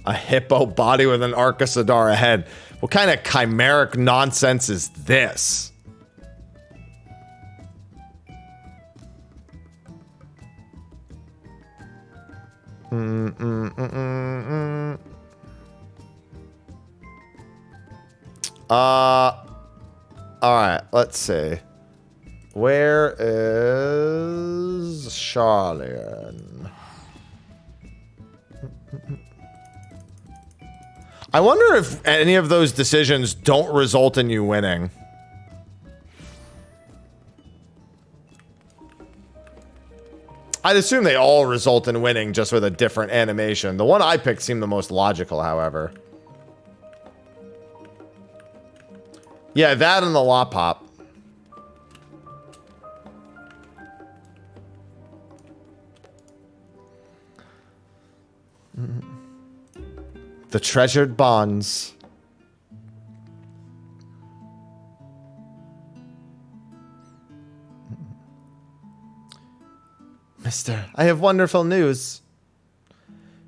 A hippo body with an Arcasadara head. What kind of chimeric nonsense is this? Alright, let's see. Where is Charlian? I wonder if any of those decisions don't result in you winning. I'd assume they all result in winning, just with a different animation. The one I picked seemed the most logical, however. Yeah, that and the Lop-Hop. The treasured bonds. Mister, I have wonderful news.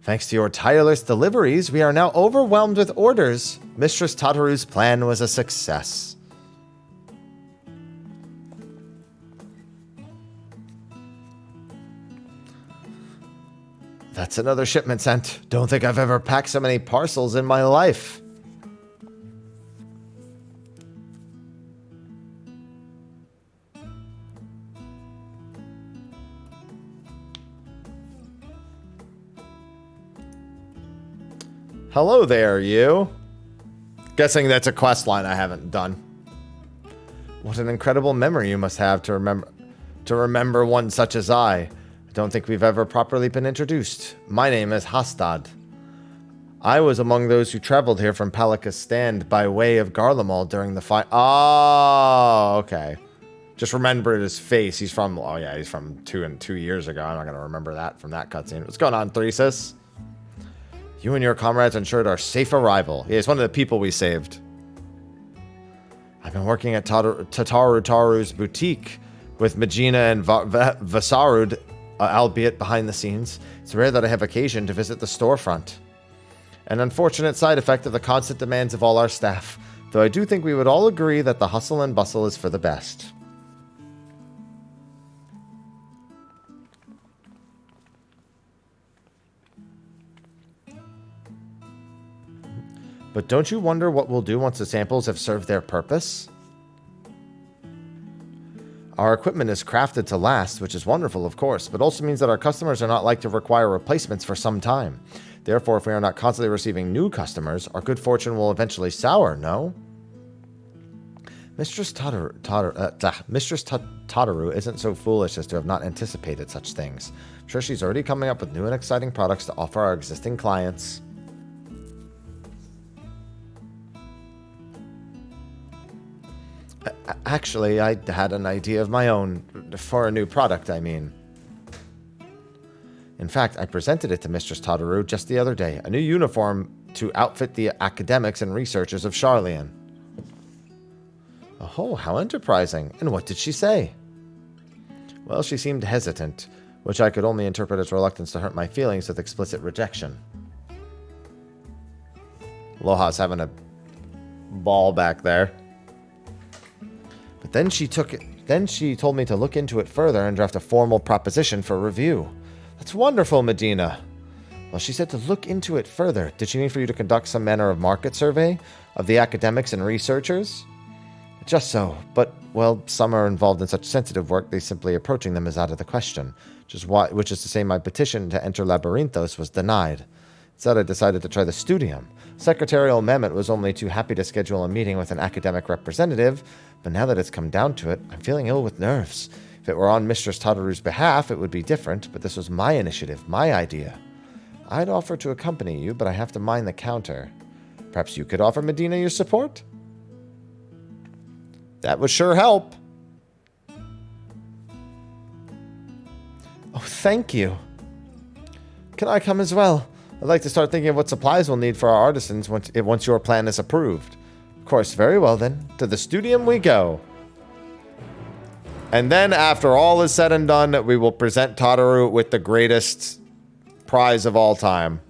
Thanks to your tireless deliveries, we are now overwhelmed with orders. Mistress Tataru's plan was a success. That's another shipment sent. Don't think I've ever packed so many parcels in my life. Hello there, you. Guessing that's a quest line I haven't done. What an incredible memory you must have to remember one such as I. I don't think we've ever properly been introduced. My name is Hastad. I was among those who traveled here from Palaka's stand by way of Garlemald during the fight. Oh, okay. Just remembered his face. He's from, oh yeah, he's from 2 years ago. I'm not going to remember that from that cutscene. What's going on, Thresis? You and your comrades ensured our safe arrival. Yeah, he's one of the people we saved. I've been working at Tataru's boutique with Magina and Vasarud, albeit behind the scenes. It's rare that I have occasion to visit the storefront. An unfortunate side effect of the constant demands of all our staff, though I do think we would all agree that the hustle and bustle is for the best. But don't you wonder what we'll do once the samples have served their purpose? Our equipment is crafted to last, which is wonderful, of course, but also means that our customers are not like to require replacements for some time. Therefore, if we are not constantly receiving new customers, our good fortune will eventually sour, no? Mistress Tataru isn't so foolish as to have not anticipated such things. I'm sure she's already coming up with new and exciting products to offer our existing clients. Actually, I had an idea of my own, for a new product, I mean. In fact, I presented it to Mistress Tataru just the other day, a new uniform to outfit the academics and researchers of Charlian. Oh, how enterprising. And what did she say? Well, she seemed hesitant, which I could only interpret as reluctance to hurt my feelings with explicit rejection. Loha's having a ball back there. But then she told me to look into it further and draft a formal proposition for review. That's wonderful, Medina. Well, she said to look into it further. Did she mean for you to conduct some manner of market survey of the academics and researchers? Just so, but, well, some are involved in such sensitive work, they simply approaching them is out of the question, which is to say my petition to enter Labyrinthos was denied. Instead, I decided to try the Studium. Secretarial Mehmet was only too happy to schedule a meeting with an academic representative, but now that it's come down to it, I'm feeling ill with nerves. If it were on Mistress Tataru's behalf, it would be different, but this was my initiative, my idea. I'd offer to accompany you, but I have to mind the counter. Perhaps you could offer Medina your support? That would sure help. Oh, thank you. Can I come as well? I'd like to start thinking of what supplies we'll need for our artisans once your plan is approved. Of course, very well then. To the Studium we go. And then, after all is said and done, we will present Tataru with the greatest prize of all time.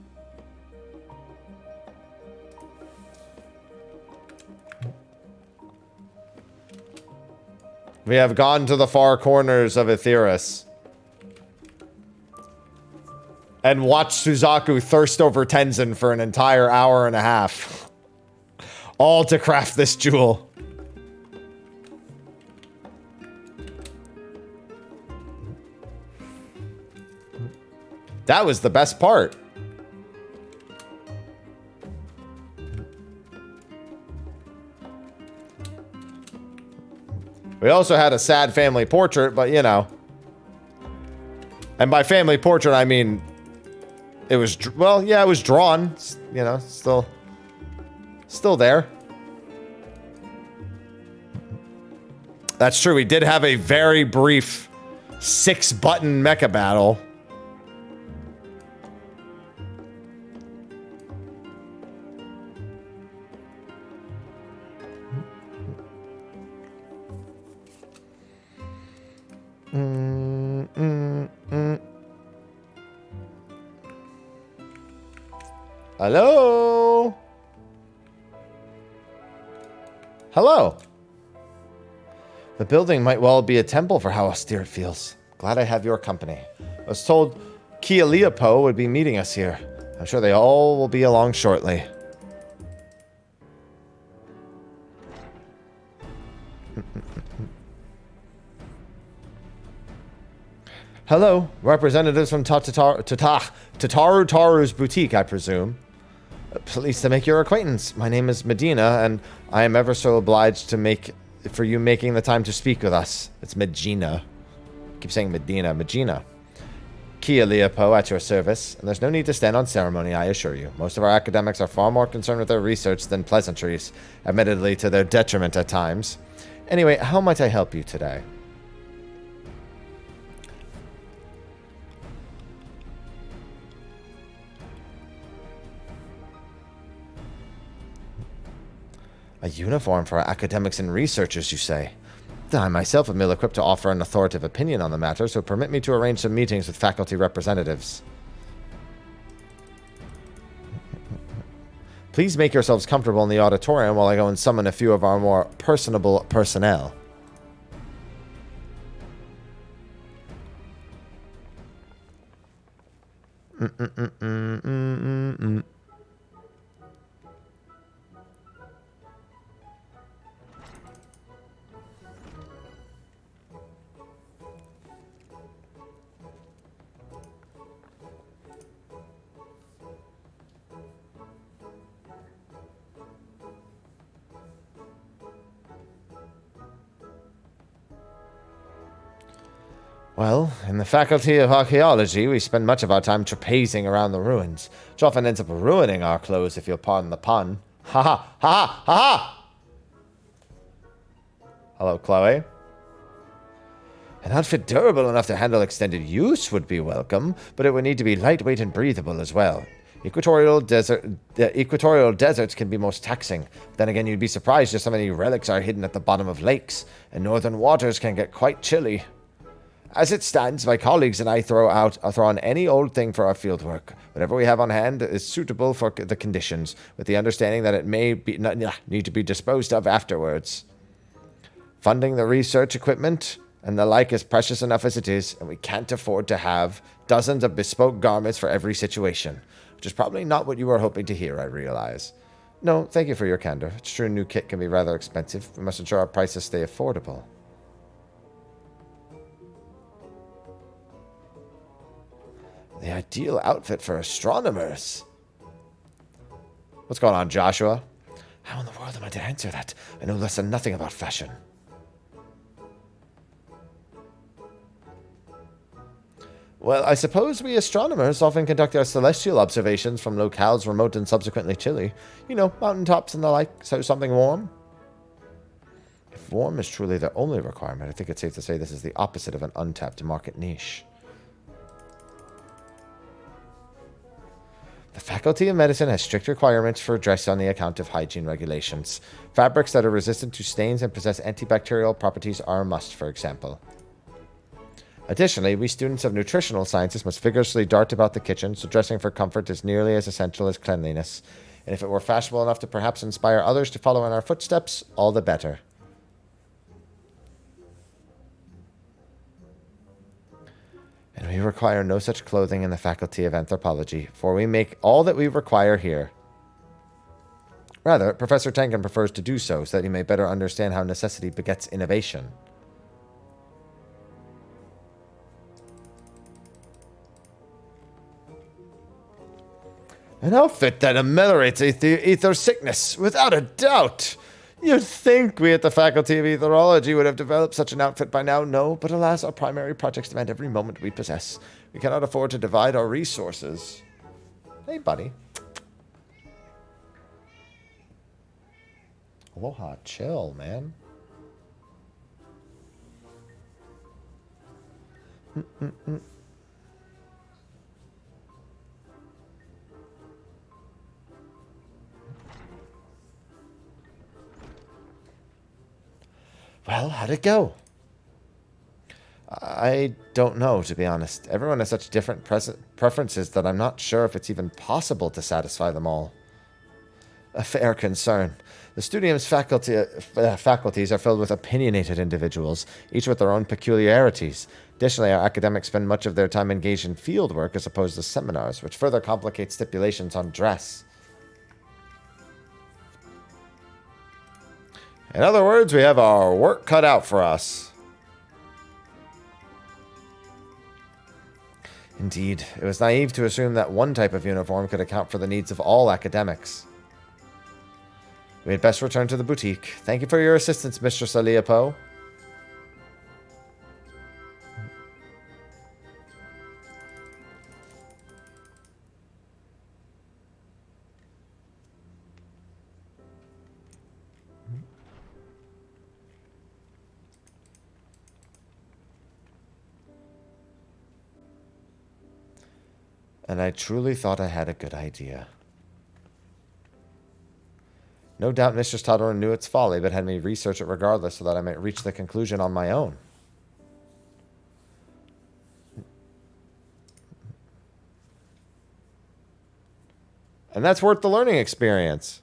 We have gone to the far corners of Aetheris. And watched Suzaku thirst over Tenzin for an entire hour and a half. All to craft this jewel. That was the best part. We also had a sad family portrait, but you know. And by family portrait, I mean, it was, well, yeah, it was drawn, you know, still there. That's true. We did have a very brief 6-button mecha battle. Hello? Hello. The building might well be a temple for how austere it feels. Glad I have your company. I was told Kia Leopo would be meeting us here. I'm sure they all will be along shortly. Hello, representatives from Tataru's boutique, I presume. Pleased to make your acquaintance. My name is Medina, and I am ever so obliged for you making the time to speak with us. It's Medina. I keep saying Medina. Medina. Kia Leopo at your service, and there's no need to stand on ceremony, I assure you. Most of our academics are far more concerned with their research than pleasantries, admittedly to their detriment at times. Anyway, how might I help you today? A uniform for our academics and researchers, you say? I myself am ill-equipped to offer an authoritative opinion on the matter, so permit me to arrange some meetings with faculty representatives. Please make yourselves comfortable in the auditorium while I go and summon a few of our more personable personnel. Well, in the Faculty of Archaeology, we spend much of our time trapezing around the ruins, which often ends up ruining our clothes, if you'll pardon the pun. Ha ha! Ha ha! Ha ha! Hello, Chloe. An outfit durable enough to handle extended use would be welcome, but it would need to be lightweight and breathable as well. Equatorial deserts can be most taxing. Then again, you'd be surprised just how many relics are hidden at the bottom of lakes, and northern waters can get quite chilly. As it stands, my colleagues and I throw on any old thing for our fieldwork. Whatever we have on hand is suitable for the conditions, with the understanding that it may need to be disposed of afterwards. Funding the research equipment and the like is precious enough as it is, and we can't afford to have dozens of bespoke garments for every situation, which is probably not what you were hoping to hear, I realize. No, thank you for your candor. It's true new kit can be rather expensive. We must ensure our prices stay affordable. The ideal outfit for astronomers. What's going on, Joshua? How in the world am I to answer that? I know less than nothing about fashion. Well, I suppose we astronomers often conduct our celestial observations from locales remote and subsequently chilly. You know, mountaintops and the like, so something warm. If warm is truly the only requirement, I think it's safe to say this is the opposite of an untapped market niche. The Faculty of Medicine has strict requirements for dress on the account of hygiene regulations. Fabrics that are resistant to stains and possess antibacterial properties are a must, for example. Additionally, we students of nutritional sciences must vigorously dart about the kitchen, so dressing for comfort is nearly as essential as cleanliness. And if it were fashionable enough to perhaps inspire others to follow in our footsteps, all the better. We require no such clothing in the Faculty of Anthropology, for we make all that we require here. Rather, Professor Tankin prefers to do so that he may better understand how necessity begets innovation. An outfit that ameliorates ether sickness, without a doubt. You'd think we at the Faculty of Etherology would have developed such an outfit by now. No, but alas, our primary projects demand every moment we possess. We cannot afford to divide our resources. Hey, buddy. Aloha, chill, man. Well, how'd it go? I don't know, to be honest. Everyone has such different preferences that I'm not sure if it's even possible to satisfy them all. A fair concern. The Studium's faculties are filled with opinionated individuals, each with their own peculiarities. Additionally, our academics spend much of their time engaged in field work as opposed to seminars, which further complicates stipulations on dress. In other words, we have our work cut out for us. Indeed, it was naive to assume that one type of uniform could account for the needs of all academics. We had best return to the boutique. Thank you for your assistance, Mistress Aliapo. And I truly thought I had a good idea. No doubt Mistress Tataru knew its folly, but had me research it regardless so that I might reach the conclusion on my own. And that's worth the learning experience.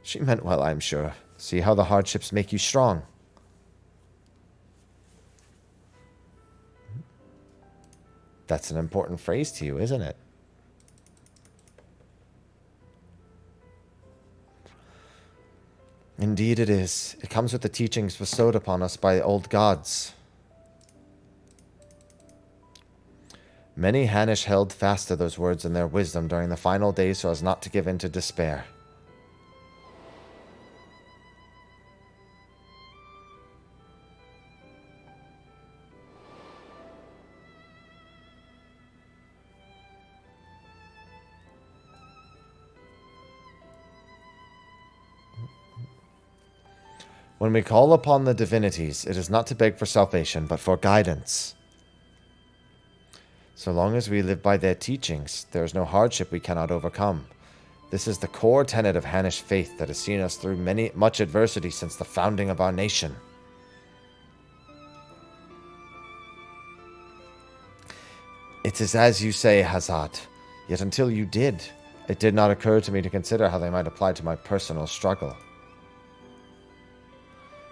She meant well, I'm sure. See how the hardships make you strong. That's an important phrase to you, isn't it? Indeed it is. It comes with the teachings bestowed upon us by the old gods. Many Hanish held fast to those words and their wisdom during the final days so as not to give in to despair. When we call upon the divinities, it is not to beg for salvation, but for guidance. So long as we live by their teachings, there is no hardship we cannot overcome. This is the core tenet of Hanish faith that has seen us through much adversity since the founding of our nation. It is as you say, Hazard. Yet until you did, it did not occur to me to consider how they might apply to my personal struggle.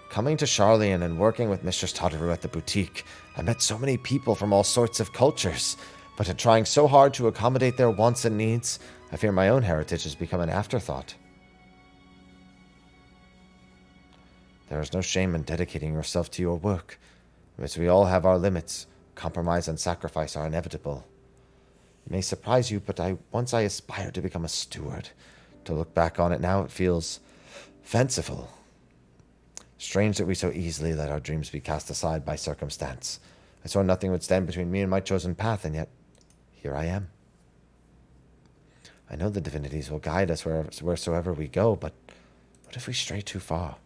Coming to Charlian and working with Mistress Tataru at the boutique, I met so many people from all sorts of cultures, but in trying so hard to accommodate their wants and needs, I fear my own heritage has become an afterthought. There is no shame in dedicating yourself to your work. As we all have our limits, compromise and sacrifice are inevitable. It may surprise you, but once I aspired to become a steward. To look back on it now, it feels fanciful. Strange that we so easily let our dreams be cast aside by circumstance. I saw nothing would stand between me and my chosen path, and yet here I am. I know the divinities will guide us wheresoever we go, but what if we stray too far?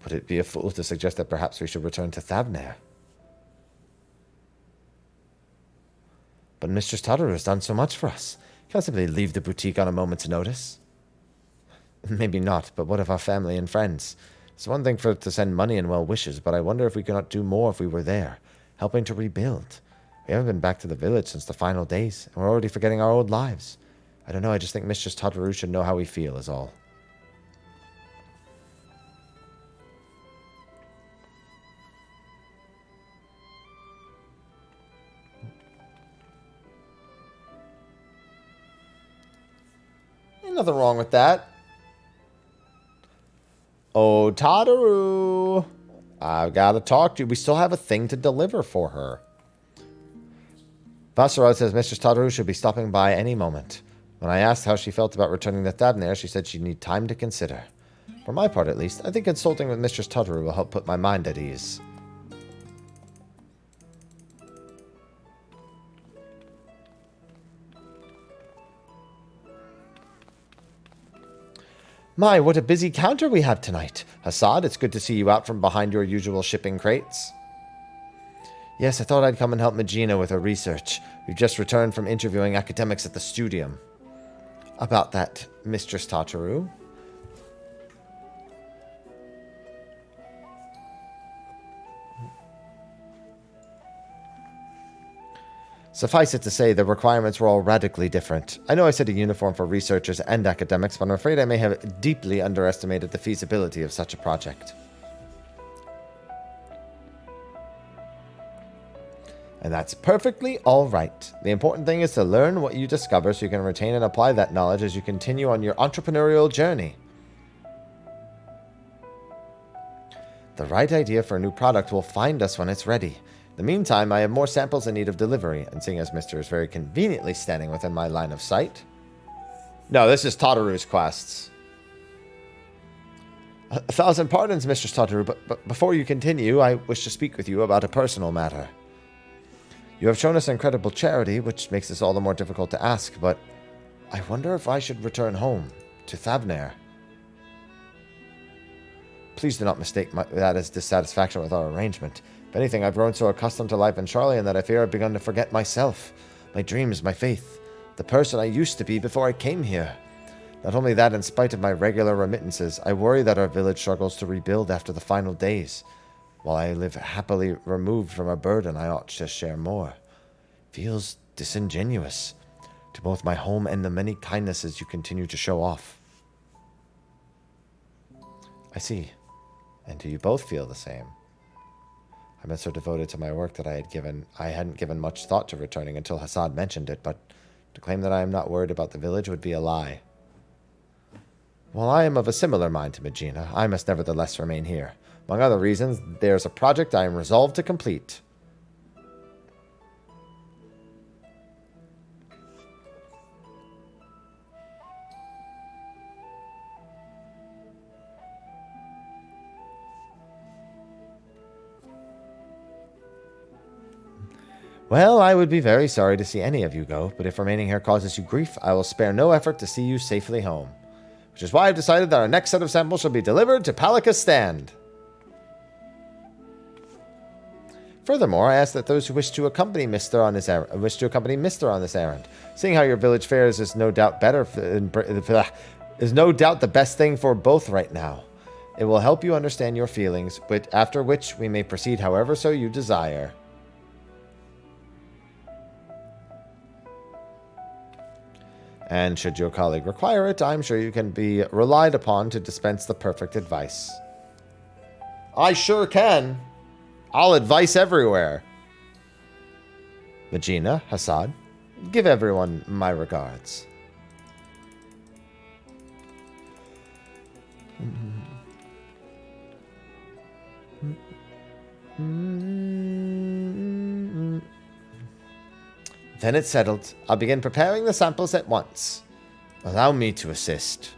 Would it be a fool to suggest that perhaps we should return to Thavnair? But Mistress Tataru has done so much for us. Can't simply leave the boutique on a moment's notice. Maybe not, but what of our family and friends? It's one thing to send money and well wishes, but I wonder if we could not do more if we were there, helping to rebuild. We haven't been back to the village since the final days, and we're already forgetting our old lives. I don't know, I just think Mistress Tataru should know how we feel, is all. Nothing wrong with that. Oh, Tataru. I've got to talk to you. We still have a thing to deliver for her. Vasserod says Mistress Tataru should be stopping by any moment. When I asked how she felt about returning to Thavnair, she said she'd need time to consider. For my part, at least, I think consulting with Mistress Tataru will help put my mind at ease. My, what a busy counter we have tonight. Hassad, it's good to see you out from behind your usual shipping crates. Yes, I thought I'd come and help Magina with her research. We've just returned from interviewing academics at the Studium. About that, Mistress Tataru. Suffice it to say, the requirements were all radically different. I know I said a uniform for researchers and academics, but I'm afraid I may have deeply underestimated the feasibility of such a project. And that's perfectly all right. The important thing is to learn what you discover so you can retain and apply that knowledge as you continue on your entrepreneurial journey. The right idea for a new product will find us when it's ready. In the meantime, I have more samples in need of delivery, and seeing as Mr. is very conveniently standing within my line of sight... No, this is Tataru's quests. A thousand pardons, Mistress Tataru, but before you continue, I wish to speak with you about a personal matter. You have shown us incredible charity, which makes this all the more difficult to ask, but I wonder if I should return home, to Thavnair. Please do not mistake that as dissatisfaction with our arrangement. If anything, I've grown so accustomed to life in Charlian that I fear I've begun to forget myself, my dreams, my faith, the person I used to be before I came here. Not only that, in spite of my regular remittances, I worry that our village struggles to rebuild after the final days. While I live happily removed from a burden I ought to share more. Feels disingenuous to both my home and the many kindnesses you continue to show off. I see. And do you both feel the same? I've been so devoted to my work that I hadn't given much thought to returning until Hassad mentioned it, but to claim that I am not worried about the village would be a lie. While I am of a similar mind to Magina, I must nevertheless remain here. Among other reasons, there's a project I am resolved to complete. Well, I would be very sorry to see any of you go, but if remaining here causes you grief, I will spare no effort to see you safely home. Which is why I've decided that our next set of samples shall be delivered to Palaka's stand. Furthermore, I ask that those who wish to accompany Mr. on this errand. Seeing how your village fares is no doubt is no doubt the best thing for both right now. It will help you understand your feelings, but after which we may proceed however so you desire. And should your colleague require it, I'm sure you can be relied upon to dispense the perfect advice. I sure can. I'll advice everywhere. Magina, Hassad, give everyone my regards. Then it's settled. I'll begin preparing the samples at once. Allow me to assist.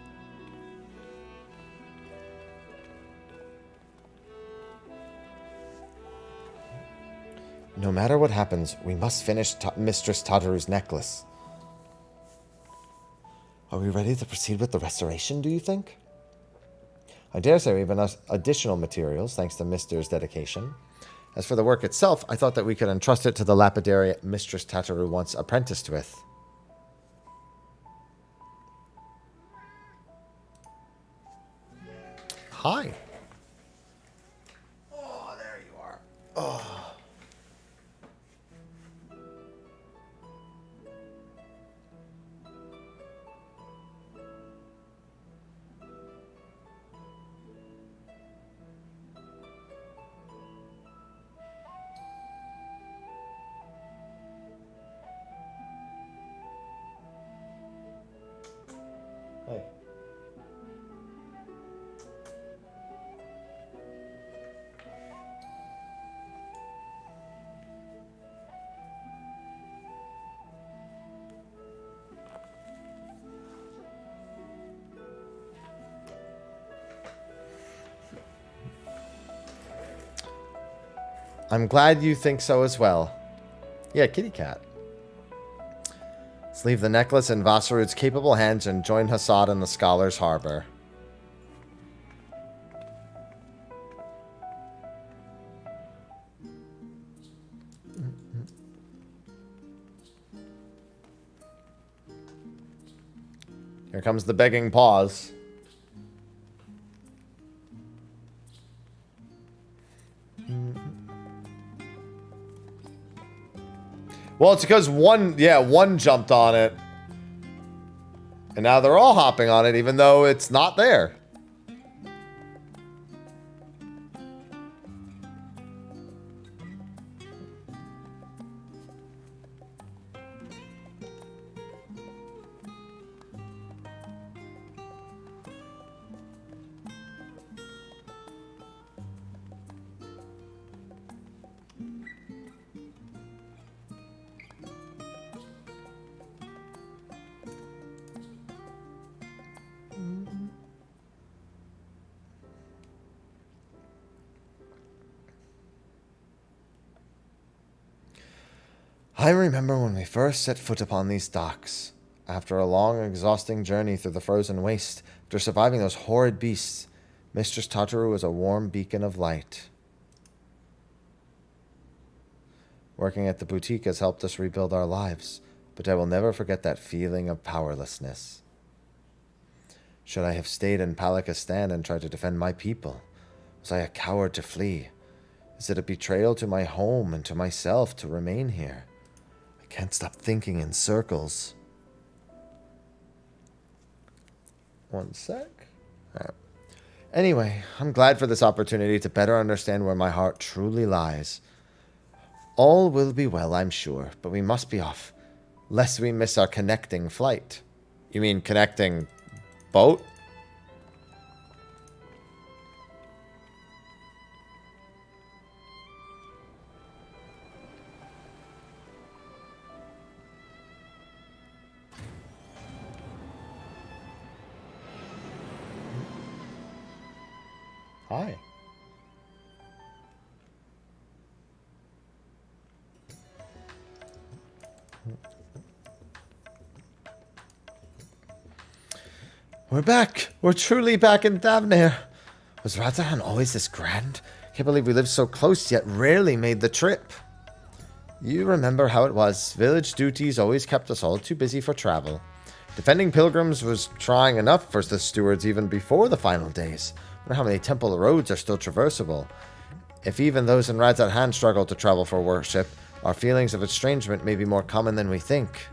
No matter what happens, we must finish Mistress Tataru's necklace. Are we ready to proceed with the restoration, do you think? I dare say we have enough additional materials, thanks to Mister's dedication. As for the work itself, I thought that we could entrust it to the lapidary Mistress Tataru once apprenticed with. Hi. Oh, there you are. Oh. I'm glad you think so as well. Yeah, kitty cat. Let's leave the necklace in Vassarud's capable hands and join Hassad in the Scholar's Harbor. Here comes the begging pause. Well, it's because one jumped on it. And now they're all hopping on it, even though it's not there. I remember when we first set foot upon these docks. After a long, exhausting journey through the frozen waste, after surviving those horrid beasts, Mistress Tataru was a warm beacon of light. Working at the boutique has helped us rebuild our lives, but I will never forget that feeling of powerlessness. Should I have stayed in Palaka and tried to defend my people? Was I a coward to flee? Is it a betrayal to my home and to myself to remain here? I can't stop thinking in circles. One sec. All right. Anyway, I'm glad for this opportunity to better understand where my heart truly lies. All will be well, I'm sure, but we must be off, lest we miss our connecting flight. You mean connecting boat? Hi. We're back. We're truly back in Thavnair. Was Radzahan always this grand? Can't believe we lived so close yet rarely made the trip. You remember how it was. Village duties always kept us all too busy for travel. Defending pilgrims was trying enough for the stewards even before the final days. I wonder how many temple roads are still traversable. If even those in Radzahan struggle to travel for worship, our feelings of estrangement may be more common than we think.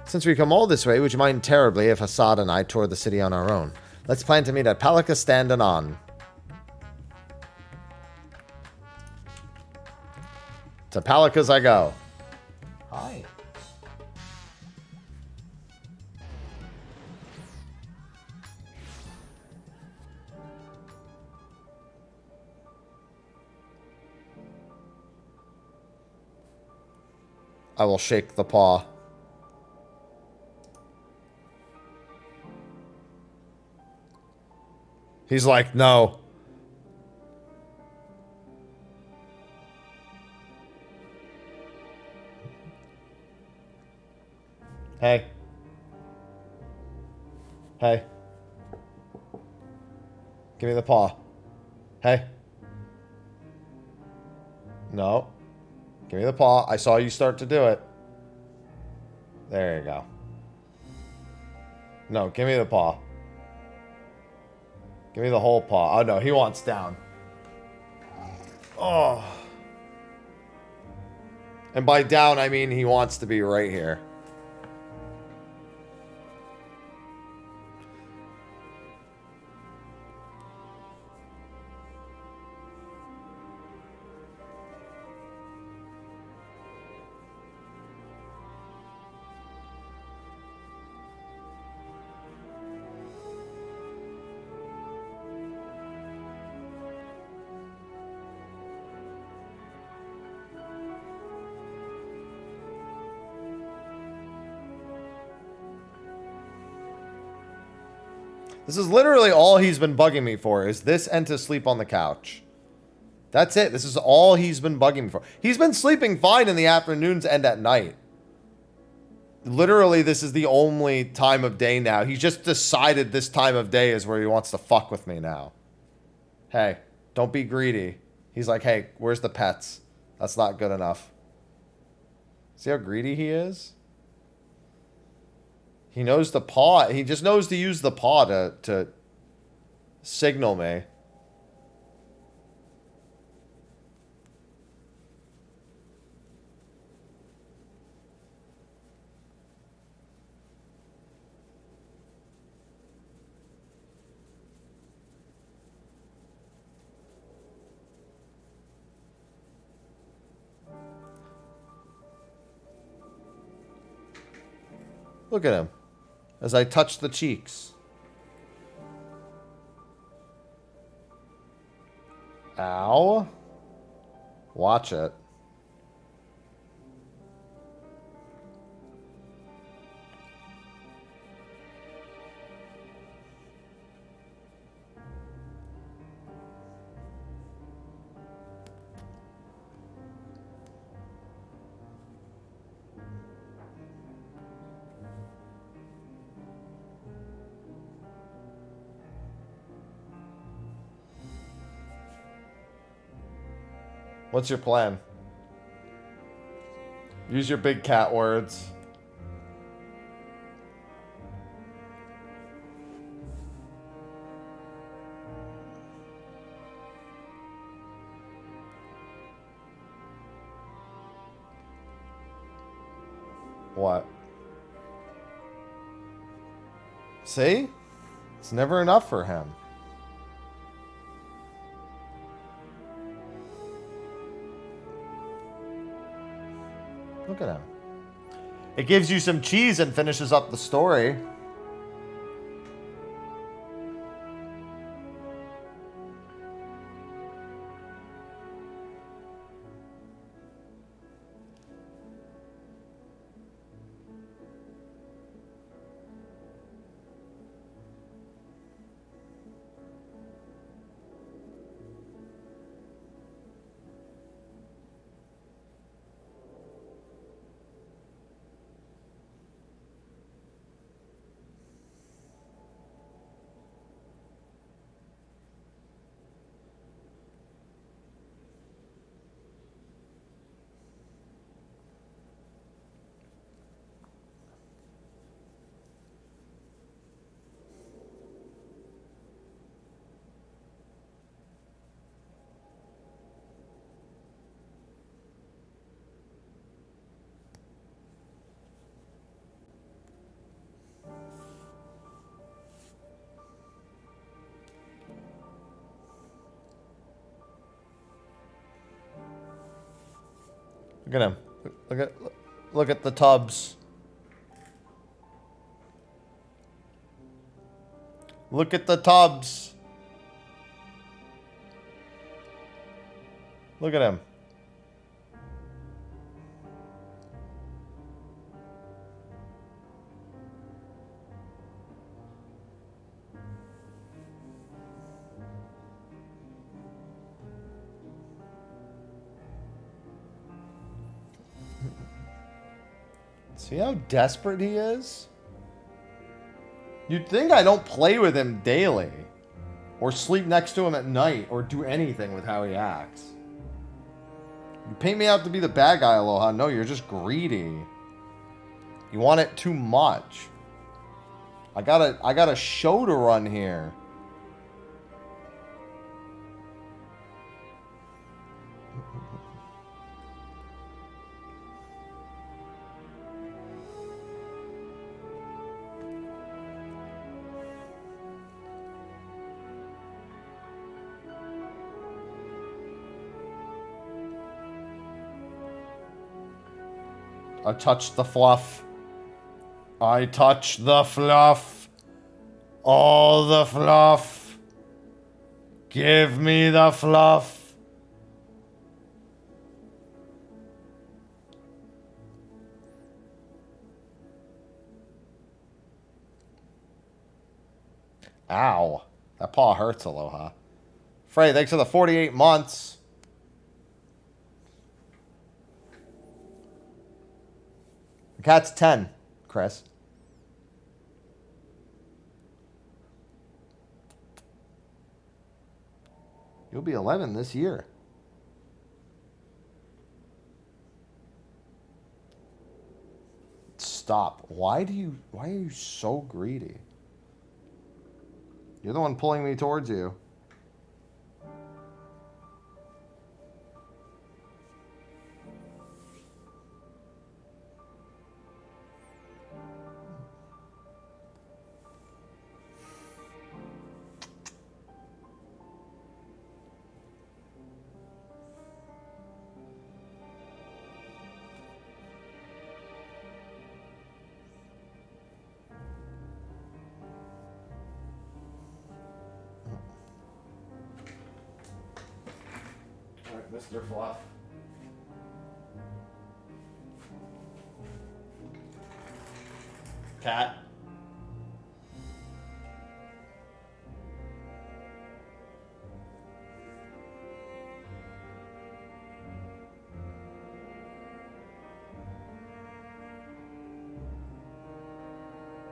Since we come all this way, would you mind terribly if Hassad and I toured the city on our own? Let's plan to meet at Palaka Stand and on. To Palaka's I go. Hi. I will shake the paw. He's like, no. Hey. Hey. Give me the paw. Hey. No. Give me the paw. I saw you start to do it. There you go. No, give me the paw. Give me the whole paw. Oh, no, he wants down. Oh. And by down, I mean he wants to be right here. This is literally all he's been bugging me for, is this and to sleep on the couch. That's it. This is all he's been bugging me for. He's been sleeping fine in the afternoons and at night. Literally, this is the only time of day now. He just decided this time of day is where he wants to fuck with me now. Hey, don't be greedy. He's like, hey, where's the pets? That's not good enough. See how greedy he is? He knows the paw. He just knows to use the paw to signal me. Look at him as I touch the cheeks. Ow. Watch it. What's your plan? Use your big cat words. What? See? It's never enough for him. Look at him. It gives you some cheese and finishes up the story. Look at him. Look at the tubs. Look at the tubs. Look at him. See how desperate he is? You'd think I don't play with him daily, or sleep next to him at night, or do anything with how he acts. You paint me out to be the bad guy, Aloha. No, you're just greedy. You want it too much. I got a show to run here. I touch the fluff. I touch the fluff. All the fluff. Give me the fluff. Ow. That paw hurts, Aloha. Frey, thanks for the 48 months. The cat's 10, Chris. You'll be 11 this year. Stop. Why are you so greedy? You're the one pulling me towards you. Mr. Fluff. Cat.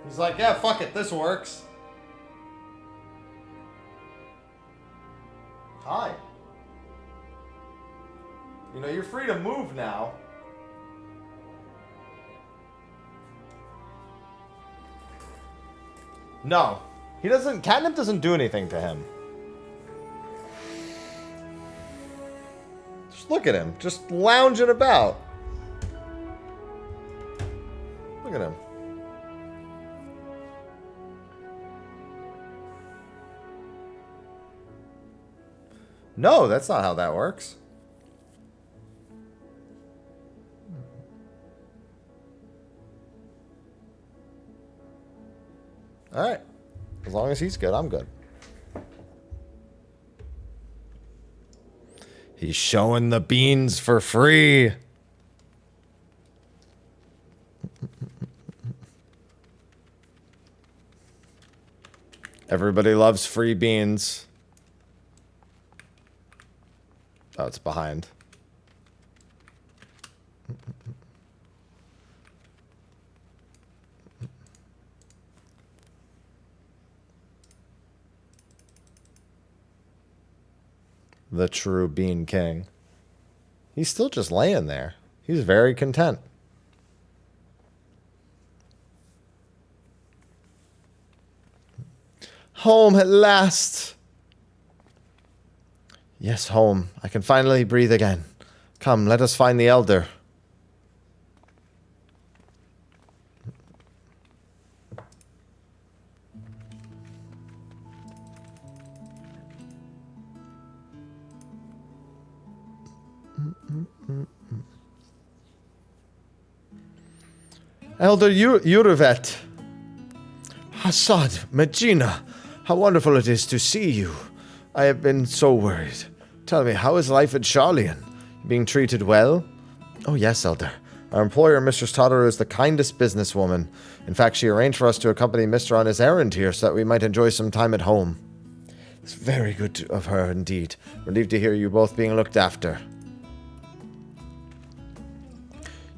He's like, yeah, fuck it, this works. Hi. You know, you're free to move now. No. He doesn't... Catnip doesn't do anything to him. Just look at him. Just lounging about. Look at him. No, that's not how that works. Alright. As long as he's good, I'm good. He's showing the beans for free. Everybody loves free beans. Oh, it's behind. The true Bean King. He's still just laying there. He's very content. Home at last. Yes, home. I can finally breathe again. Come, let us find the elder. Elder Urivet. Hassad, Medina, how wonderful it is to see you. I have been so worried. Tell me, how is life at Charlian? Being treated well? Oh yes, Elder. Our employer, Mistress Tataru, is the kindest businesswoman. In fact, she arranged for us to accompany Mr. on his errand here so that we might enjoy some time at home. It's very good of her indeed. Relieved to hear you both being looked after.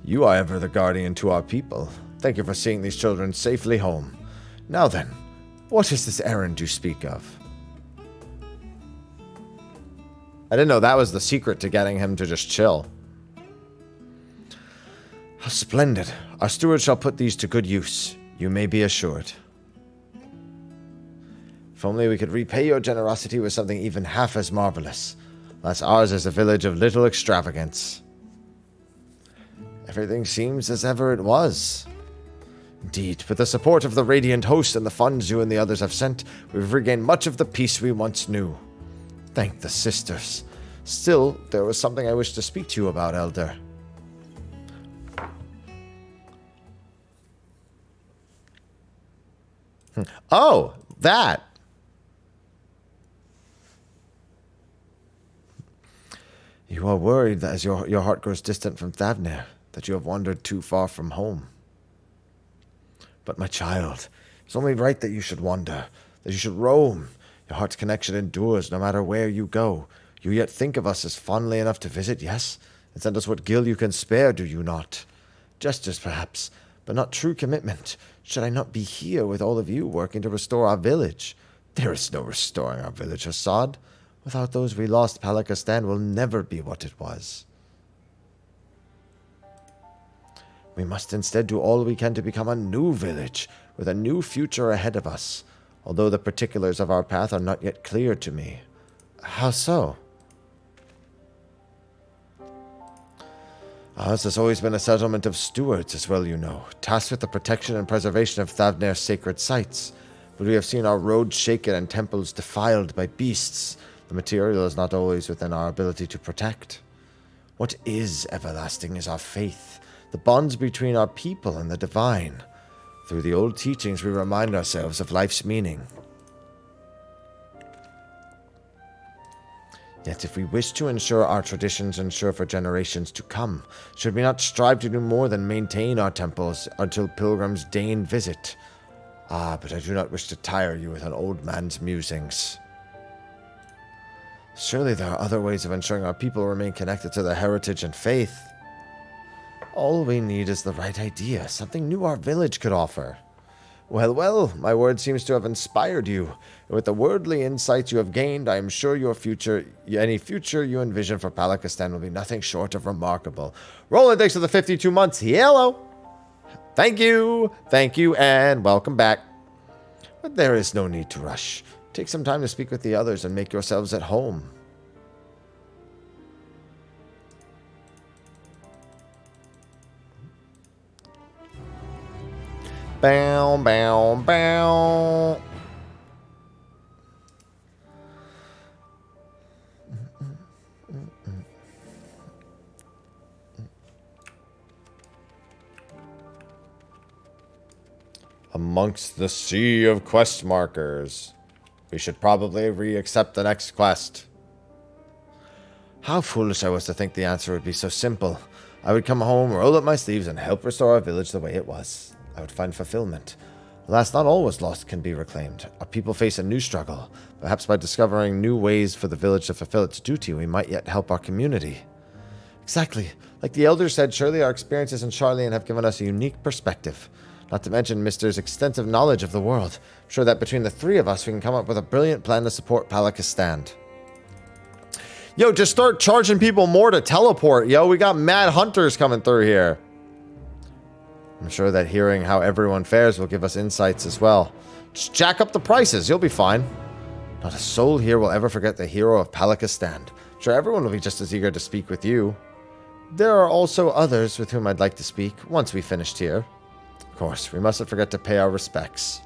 You are ever the guardian to our people. Thank you for seeing these children safely home. Now then, what is this errand you speak of? I didn't know that was the secret to getting him to just chill. How splendid. Our steward shall put these to good use. You may be assured. If only we could repay your generosity with something even half as marvelous. Alas, ours is a village of little extravagance. Everything seems as ever it was. Indeed, with the support of the Radiant Host and the funds you and the others have sent, we've regained much of the peace we once knew. Thank the sisters. Still, there was something I wish to speak to you about, Elder. Oh, that. You are worried that as your heart grows distant from Thavnir, that you have wandered too far from home. But my child, it's only right that you should wander, that you should roam. Your heart's connection endures no matter where you go. You yet think of us as fondly enough to visit, yes? And send us what gil you can spare, do you not? Gestures, perhaps, but not true commitment. Should I not be here with all of you working to restore our village? There is no restoring our village, Hassad. Without those we lost, Palaka will never be what it was. We must instead do all we can to become a new village, with a new future ahead of us, although the particulars of our path are not yet clear to me. How so? Ours has always been a settlement of stewards, as well you know, tasked with the protection and preservation of Thavner's sacred sites. But we have seen our roads shaken and temples defiled by beasts. The material is not always within our ability to protect. What is everlasting is our faith, the bonds between our people and the divine. Through the old teachings, we remind ourselves of life's meaning. Yet if we wish to ensure our traditions endure for generations to come, should we not strive to do more than maintain our temples until pilgrims deign visit? Ah, but I do not wish to tire you with an old man's musings. Surely there are other ways of ensuring our people remain connected to their heritage and faith. All we need is the right idea, something new our village could offer. Well, well, my word seems to have inspired you. With the worldly insights you have gained, I am sure any future you envision for Palaka will be nothing short of remarkable. Rolodex of the 52 months. Hello. Thank you, and welcome back. But there is no need to rush. Take some time to speak with the others and make yourselves at home. Bow, bow, bow. Amongst the sea of quest markers. We should probably re-accept the next quest. How foolish I was to think the answer would be so simple. I would come home, roll up my sleeves, and help restore our village the way it was. I would find fulfillment. Alas, not all was lost can be reclaimed. Our people face a new struggle. Perhaps by discovering new ways for the village to fulfill its duty, we might yet help our community. Exactly. Like the elder said, surely our experiences in Charlian have given us a unique perspective. Not to mention Mr.'s extensive knowledge of the world. I'm sure that between the three of us, we can come up with a brilliant plan to support Palaka. Yo, just start charging people more to teleport, yo. We got mad hunters coming through here. I'm sure that hearing how everyone fares will give us insights as well. Just jack up the prices, you'll be fine. Not a soul here will ever forget the hero of Palaka. I'm sure everyone will be just as eager to speak with you. There are also others with whom I'd like to speak once we finished here. Of course, we mustn't forget to pay our respects.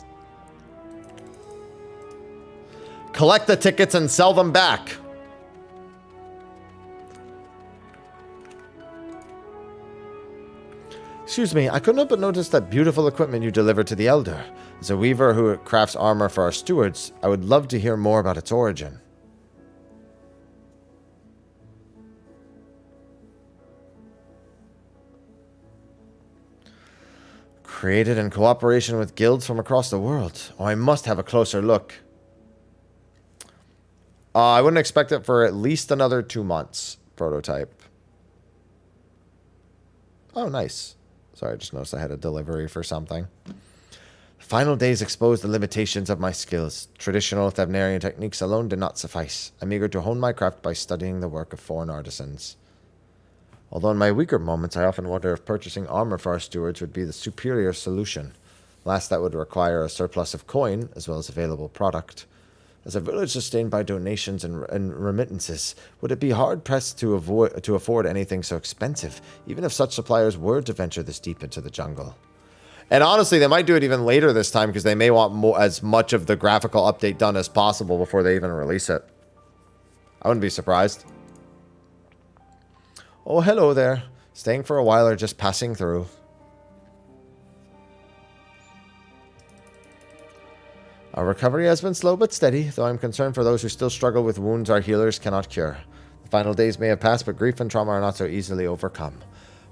Collect the tickets and sell them back. Excuse me, I couldn't help but notice that beautiful equipment you delivered to the Elder. As a weaver who crafts armor for our stewards, I would love to hear more about its origin. Created in cooperation with guilds from across the world. Oh, I must have a closer look. I wouldn't expect it for at least another 2 months. Prototype. Oh, nice. Sorry, I just noticed I had a delivery for something. The final days exposed the limitations of my skills. Traditional Thavnerian techniques alone did not suffice. I'm eager to hone my craft by studying the work of foreign artisans. Although in my weaker moments, I often wonder if purchasing armor for our stewards would be the superior solution. Last, that would require a surplus of coin, as well as available product. As a village sustained by donations and remittances, would it be hard-pressed to afford anything so expensive, even if such suppliers were to venture this deep into the jungle? And honestly, they might do it even later this time, because they may want as much of the graphical update done as possible before they even release it. I wouldn't be surprised. Oh, hello there. Staying for a while or just passing through? Our recovery has been slow but steady, though I'm concerned for those who still struggle with wounds our healers cannot cure. The final days may have passed, but grief and trauma are not so easily overcome.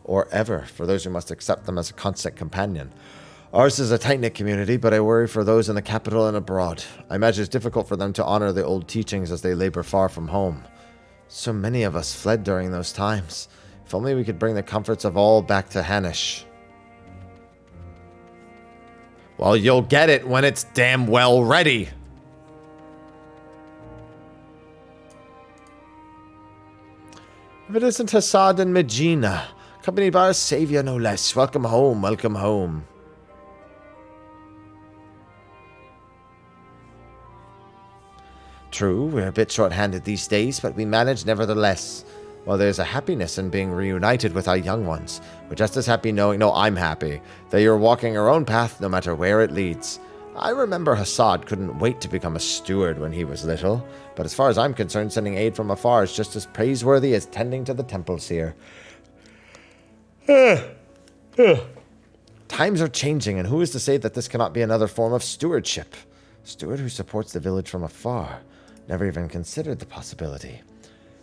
Or ever, for those who must accept them as a constant companion. Ours is a tight-knit community, but I worry for those in the capital and abroad. I imagine it's difficult for them to honor the old teachings as they labor far from home. So many of us fled during those times. If only we could bring the comforts of all back to Hanish. Well, you'll get it when it's damn well ready. If it isn't Hassad and Megina, accompanied by our savior no less. Welcome home, welcome home. True, we're a bit short-handed these days, but we manage nevertheless. While there's a happiness in being reunited with our young ones, we're just as happy knowing, no, I'm happy, that you're walking your own path no matter where it leads. I remember Hassad couldn't wait to become a steward when he was little, but as far as I'm concerned, sending aid from afar is just as praiseworthy as tending to the temples here. Times are changing, and who is to say that this cannot be another form of stewardship? Steward who supports the village from afar. Never even considered the possibility.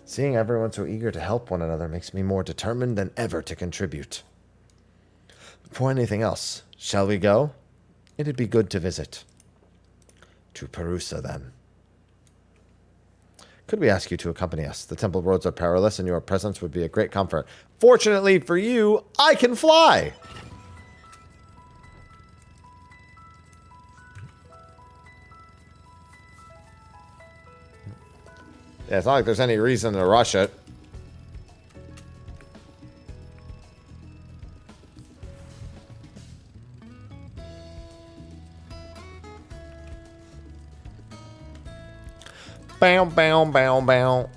Seeing everyone so eager to help one another makes me more determined than ever to contribute. Before anything else, shall we go? It'd be good to visit. To Perusa, then. Could we ask you to accompany us? The temple roads are perilous, and your presence would be a great comfort. Fortunately for you, I can fly! Yeah, it's not like there's any reason to rush it. Bow, bow, bow, bow.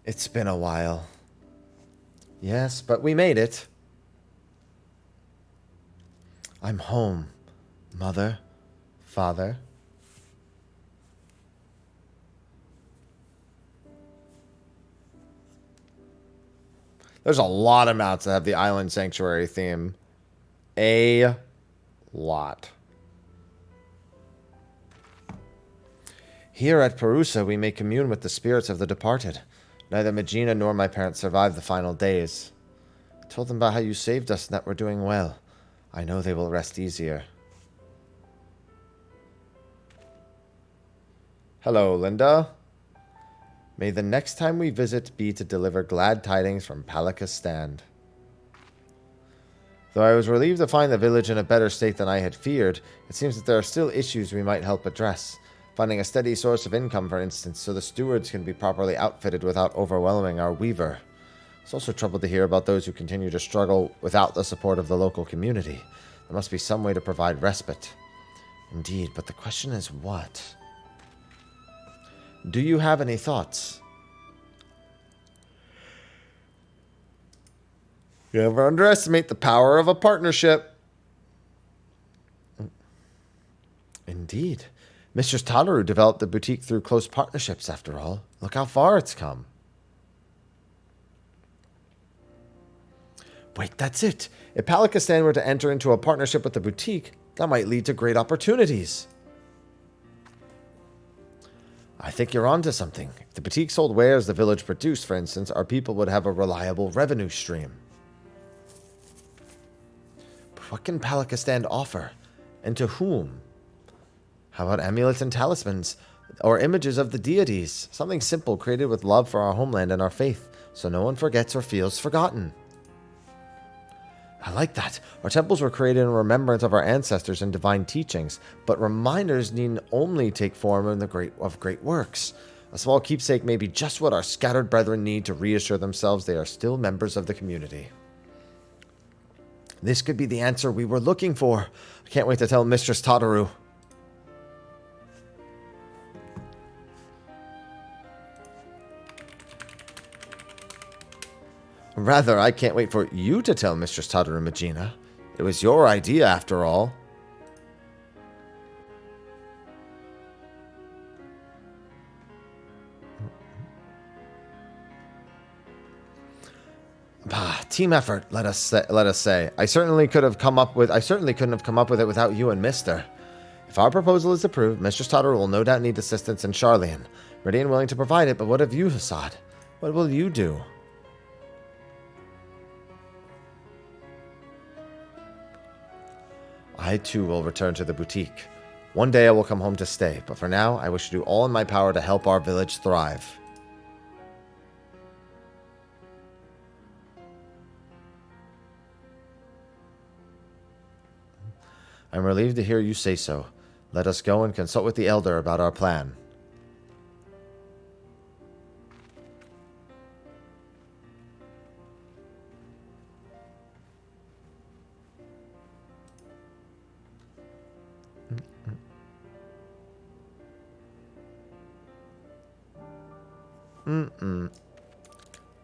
It's been a while. Yes, but we made it. I'm home, Mother, Father. There's a lot of mounts that have the Island Sanctuary theme. A lot. Here at Perusa, we may commune with the spirits of the departed. Neither Megina nor my parents survived the final days. I told them about how you saved us and that we're doing well. I know they will rest easier. Hello, Linda. May the next time we visit be to deliver glad tidings from Palaka's stand. Though I was relieved to find the village in a better state than I had feared, it seems that there are still issues we might help address. Finding a steady source of income, for instance, so the stewards can be properly outfitted without overwhelming our weaver. It's also troubled to hear about those who continue to struggle without the support of the local community. There must be some way to provide respite. Indeed, but the question is what? Do you have any thoughts? You never underestimate the power of a partnership. Indeed. Mistress Tataru developed the boutique through close partnerships, after all. Look how far it's come. Wait, that's it. If Palaka stand were to enter into a partnership with the boutique, that might lead to great opportunities. I think you're onto something. If the boutique sold wares the village produced, for instance, our people would have a reliable revenue stream. But what can Palaka stand offer? And to whom? How about amulets and talismans, or images of the deities? Something simple created with love for our homeland and our faith, so no one forgets or feels forgotten. I like that. Our temples were created in remembrance of our ancestors and divine teachings, but reminders need only take form in the great works. A small keepsake may be just what our scattered brethren need to reassure themselves they are still members of the community. This could be the answer we were looking for. I can't wait to tell Mistress Tataru. Rather, I can't wait for you to tell Mistress Tataru, Megina. It was your idea, after all. Team effort, let us say. I certainly couldn't have come up with it without you and Mister. If our proposal is approved, Mistress Tataru will no doubt need assistance in Charlian. Ready and willing to provide it, but what of you, Hassad? What will you do? I too will return to the boutique. One day I will come home to stay, but for now, I wish to do all in my power to help our village thrive. I'm relieved to hear you say so. Let us go and consult with the elder about our plan.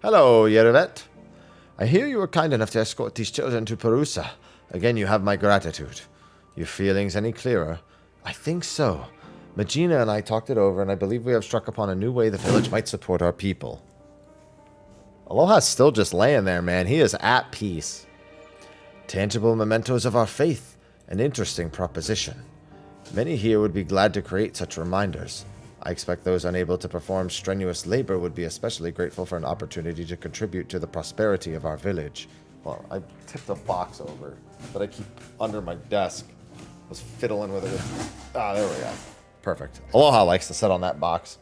Hello, Yerevet. I hear you were kind enough to escort these children to Perusa. Again, you have my gratitude. Your feelings any clearer? I think so. Magina and I talked it over, and I believe we have struck upon a new way the village might support our people. Aloha's still just laying there, man. He is at peace. Tangible mementos of our faith. An interesting proposition. Many here would be glad to create such reminders. I expect those unable to perform strenuous labor would be especially grateful for an opportunity to contribute to the prosperity of our village. Well, I tipped a box over that I keep under my desk. I was fiddling with it. Ah, there we go. Perfect. Aloha likes to sit on that box.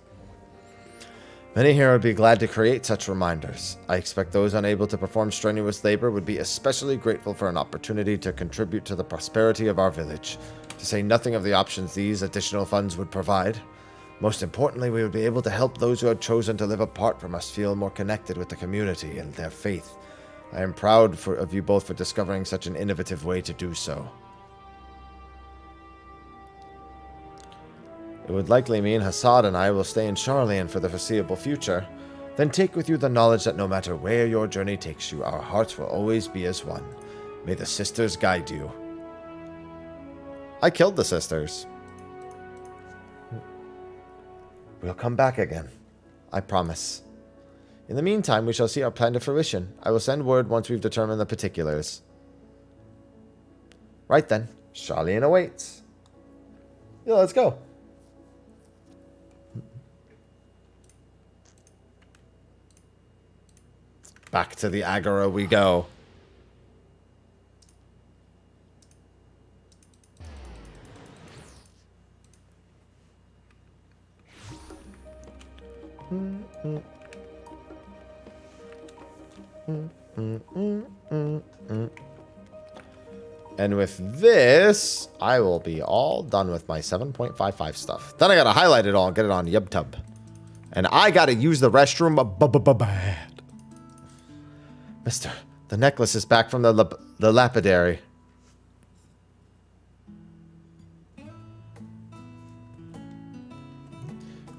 Many here would be glad to create such reminders. I expect those unable to perform strenuous labor would be especially grateful for an opportunity to contribute to the prosperity of our village, to say nothing of the options these additional funds would provide. Most importantly, we would be able to help those who have chosen to live apart from us feel more connected with the community and their faith. I am proud of you both for discovering such an innovative way to do so. It would likely mean Hassad and I will stay in Charlian for the foreseeable future. Then take with you the knowledge that no matter where your journey takes you, our hearts will always be as one. May the sisters guide you. I killed the sisters. We'll come back again. I promise. In the meantime, we shall see our plan to fruition. I will send word once we've determined the particulars. Right then. Charlian awaits. Yeah, let's go. Back to the Agora we go. And with this, I will be all done with my 7.55 stuff. Then I gotta highlight it all and get it on YubTub. And I gotta use the restroom bad. Mister, the necklace is back from the lapidary.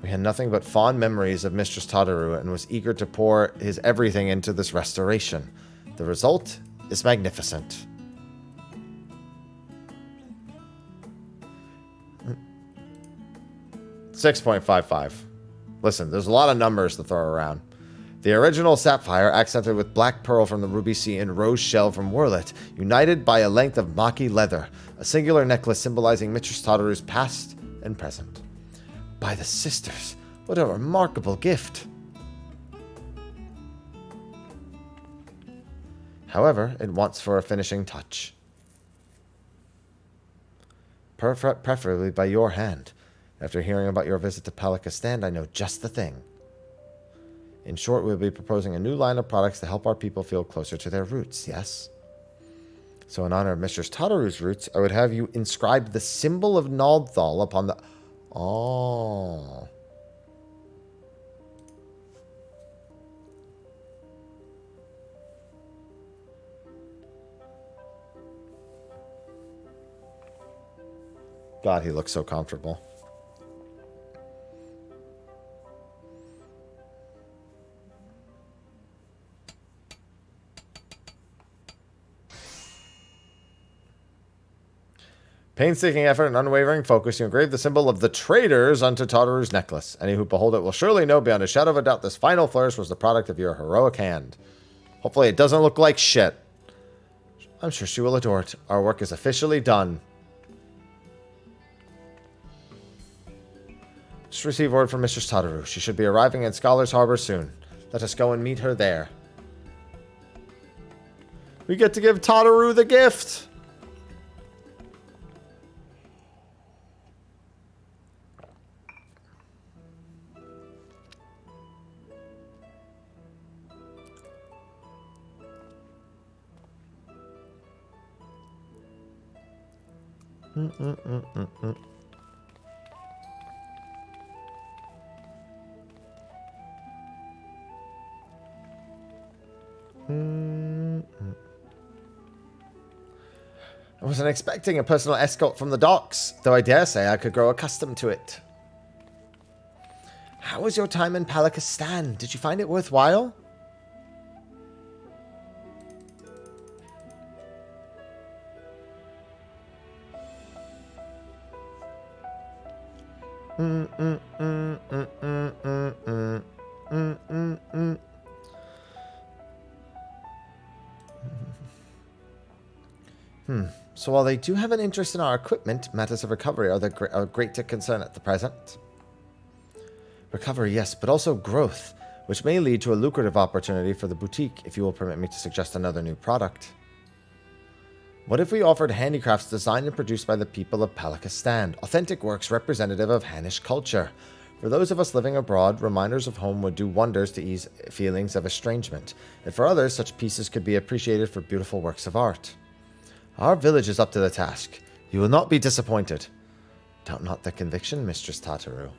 We had nothing but fond memories of Mistress Tataru and was eager to pour his everything into this restoration. The result is magnificent. $6.55. Listen, there's a lot of numbers to throw around. The original sapphire, accented with black pearl from the ruby sea and rose shell from Wurlet, united by a length of maki leather, a singular necklace symbolizing Mistress Tataru's past and present. By the sisters, what a remarkable gift. However, it wants for a finishing touch. Preferably by your hand. After hearing about your visit to Palaka Stand, I know just the thing. In short, we'll be proposing a new line of products to help our people feel closer to their roots, yes? So in honor of Mistress Tataru's roots, I would have you inscribe the symbol of Naldthal upon the... Oh. God, he looks so comfortable. Painstaking effort and unwavering focus, you engrave the symbol of the traitors onto Tataru's necklace. Any who behold it will surely know beyond a shadow of a doubt this final flourish was the product of your heroic hand. Hopefully it doesn't look like shit. I'm sure she will adore it. Our work is officially done. Just received word from Mistress Tataru. She should be arriving in Scholar's Harbor soon. Let us go and meet her there. We get to give Tataru the gift! I wasn't expecting a personal escort from the docks, though I dare say I could grow accustomed to it. How was your time in Palaka Stan? Did you find it worthwhile? So while they do have an interest in our equipment, matters of recovery are great to concern at the present. Recovery, yes, but also growth, which may lead to a lucrative opportunity for the boutique, if you will permit me to suggest another new product. What if we offered handicrafts designed and produced by the people of Palaka Stan, authentic works representative of Hannish culture? For those of us living abroad, reminders of home would do wonders to ease feelings of estrangement, and for others, such pieces could be appreciated for beautiful works of art. Our village is up to the task. You will not be disappointed. Doubt not the conviction, Mistress Tataru.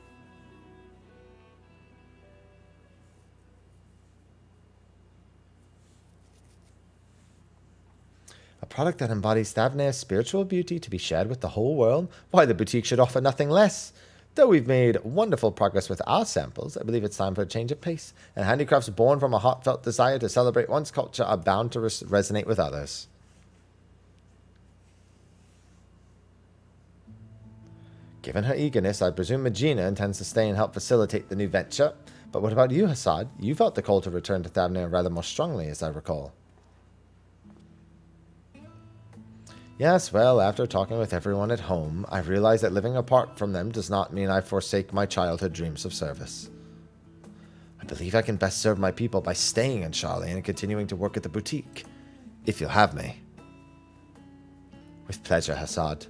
A product that embodies Thavnair's spiritual beauty to be shared with the whole world? Why, the boutique should offer nothing less. Though we've made wonderful progress with our samples, I believe it's time for a change of pace, and handicrafts born from a heartfelt desire to celebrate one's culture are bound to resonate with others. Given her eagerness, I presume Magina intends to stay and help facilitate the new venture. But what about you, Hassad? You felt the call to return to Thavnair rather more strongly, as I recall. Yes, well, after talking with everyone at home, I realized that living apart from them does not mean I forsake my childhood dreams of service. I believe I can best serve my people by staying in Charlie and continuing to work at the boutique, if you'll have me. With pleasure, Hassad.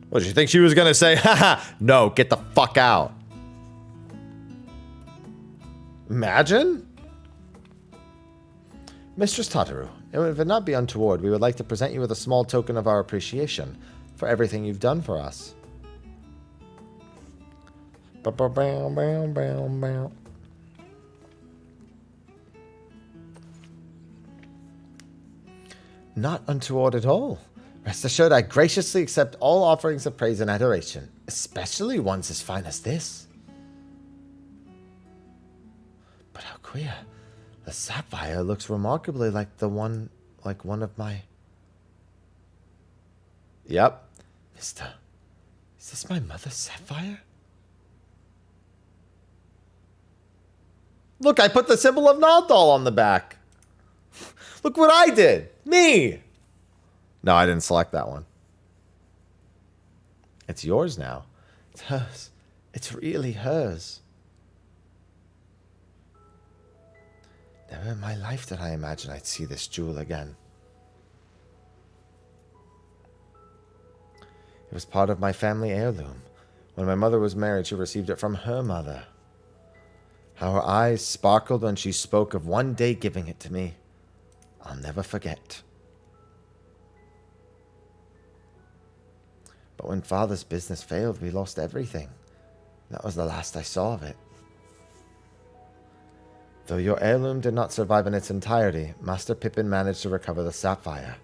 What, did you think she was going to say? Haha, no, get the fuck out. Imagine? Mistress Tataru, if it not be untoward, we would like to present you with a small token of our appreciation for everything you've done for us. Not untoward at all. Rest assured, I graciously accept all offerings of praise and adoration, especially ones as fine as this. But how queer. The sapphire looks remarkably like one of my... Yep. Mister, is this my mother's sapphire? Look, I put the symbol of Naldal on the back. Look what I did. Me. No, I didn't select that one. It's yours now. It's hers. It's really hers. Never in my life did I imagine I'd see this jewel again. It was part of my family heirloom. When my mother was married, she received it from her mother. How her eyes sparkled when she spoke of one day giving it to me, I'll never forget. But when Father's business failed, we lost everything. That was the last I saw of it. Though your heirloom did not survive in its entirety, Master Pippin managed to recover the sapphire.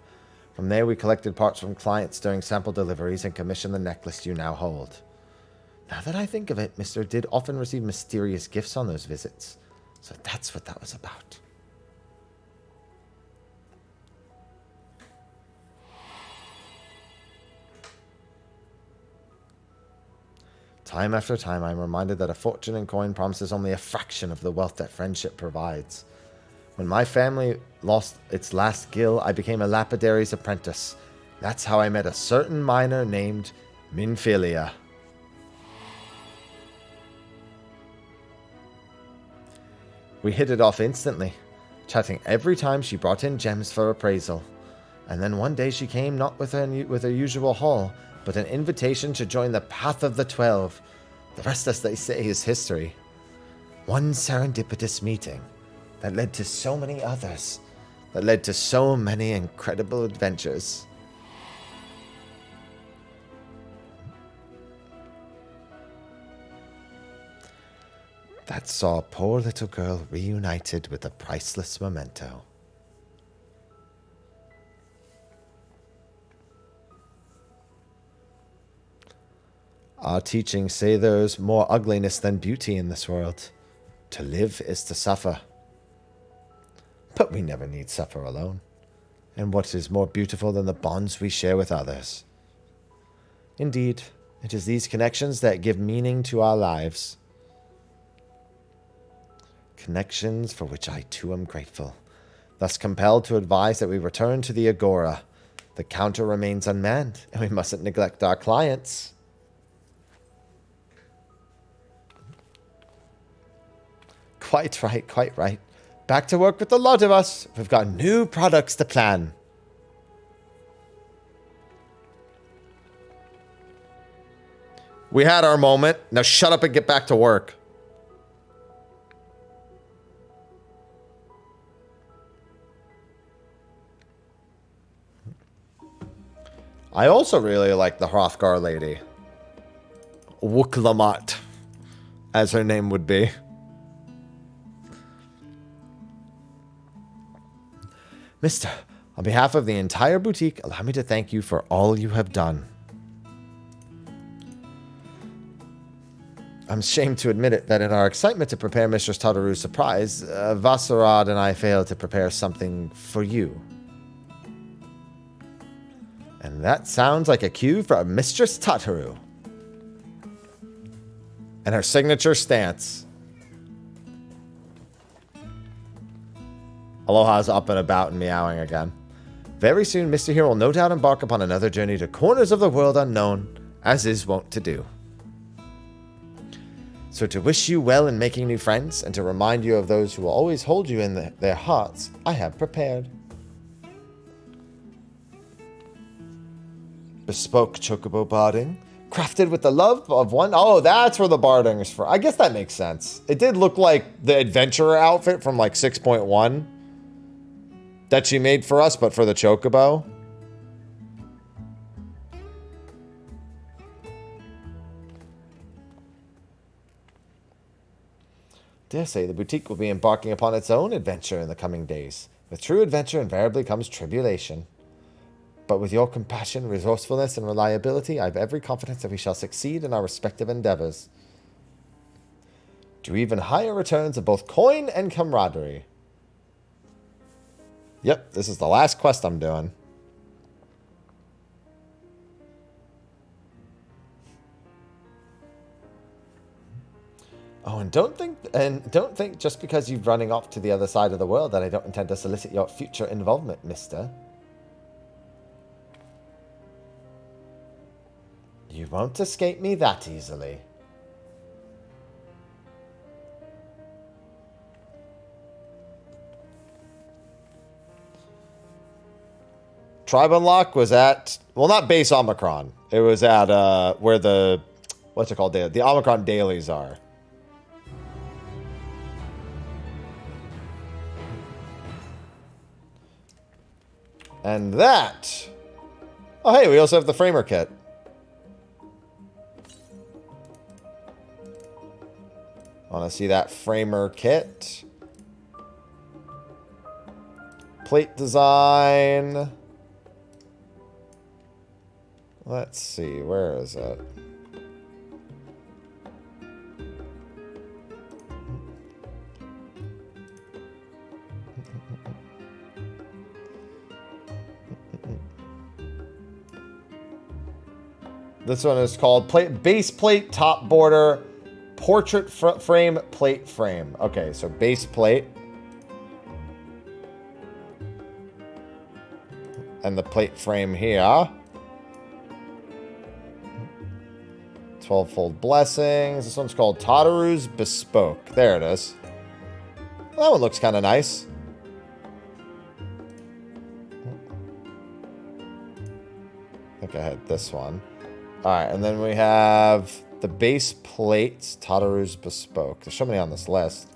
From there, we collected parts from clients during sample deliveries and commissioned the necklace you now hold. Now that I think of it, Mr. did often receive mysterious gifts on those visits. So that's what that was about. Time after time, I'm reminded that a fortune in coin promises only a fraction of the wealth that friendship provides. When my family lost its last gil, I became a lapidary's apprentice. That's how I met a certain miner named Minfilia. We hit it off instantly, chatting every time she brought in gems for appraisal. And then one day she came not with her usual haul, but an invitation to join the Path of the 12. The rest, as they say, is history. One serendipitous meeting that led to so many others, that led to so many incredible adventures. That saw a poor little girl reunited with a priceless memento. Our teachings say there's more ugliness than beauty in this world. To live is to suffer. But we never need suffer alone. And what is more beautiful than the bonds we share with others? Indeed, it is these connections that give meaning to our lives. Connections for which I too am grateful. Thus compelled to advise that we return to the Agora. The counter remains unmanned, and we mustn't neglect our clients. Quite right, quite right. Back to work with the lot of us. We've got new products to plan. We had our moment. Now shut up and get back to work. I also really like the Hrothgar lady. Wuklamat, as her name would be. Mister, on behalf of the entire boutique, allow me to thank you for all you have done. I'm ashamed to admit it that in our excitement to prepare Mistress Tataru's surprise, Vassarad and I failed to prepare something for you. And that sounds like a cue for Mistress Tataru. And her signature stance. Aloha's up and about and meowing again. Very soon, Mr. Here will no doubt embark upon another journey to corners of the world unknown, as is wont to do. So to wish you well in making new friends, and to remind you of those who will always hold you in their hearts, I have prepared. Bespoke chocobo barding, crafted with the love of one. Oh, that's where the barding is for. I guess that makes sense. It did look like the adventurer outfit from like 6.1 that she made for us, but for the chocobo. Dare say the boutique will be embarking upon its own adventure in the coming days. With true adventure invariably comes tribulation. But with your compassion, resourcefulness, and reliability, I have every confidence that we shall succeed in our respective endeavors. To even higher returns of both coin and camaraderie. Yep, this is the last quest I'm doing. Oh, and don't think just because you're running off to the other side of the world that I don't intend to solicit your future involvement, mister. You won't escape me that easily. Tribe Unlock was at, well, not base Omicron. It was at where the, what's it called? The Omicron dailies are. And that. Oh, hey, we also have the framer kit. Want to see that framer kit? Plate design. Let's see, where is it? This one is called base plate top border portrait frame plate frame. Okay, so base plate. And the plate frame here. 12-fold blessings. This one's called Tataru's Bespoke. There it is. Well, that one looks kind of nice. I think I had this one. All right, and then we have the base plates, Tataru's Bespoke. There's so many on this list.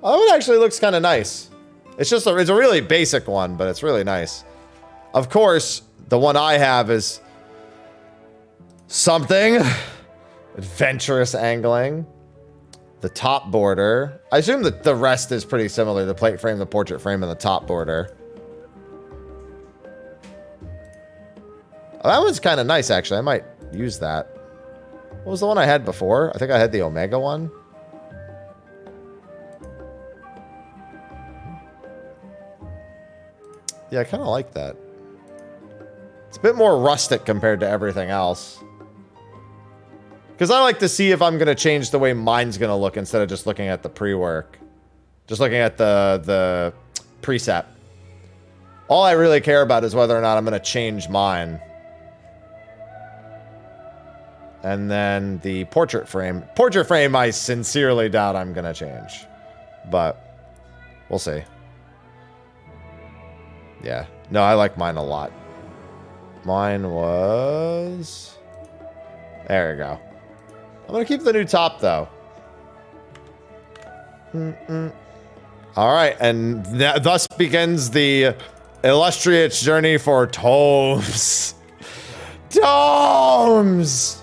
Oh, it actually looks kind of nice. It's just it's a really basic one, but it's really nice. Of course, the one I have is something. Adventurous angling. The top border. I assume that the rest is pretty similar. The plate frame, the portrait frame, and the top border. Oh, that one's kind of nice, actually. I might use that. What was the one I had before? I think I had the Omega one. Yeah, I kind of like that. It's a bit more rustic compared to everything else. Because I like to see if I'm going to change the way mine's going to look instead of just looking at the pre-work. Just looking at the preset. All I really care about is whether or not I'm going to change mine. And then the portrait frame. Portrait frame, I sincerely doubt I'm going to change. But we'll see. Yeah. No, I like mine a lot. Mine was... There we go. I'm going to keep the new top, though. All right, and thus begins the illustrious journey for Tomes. Tomes!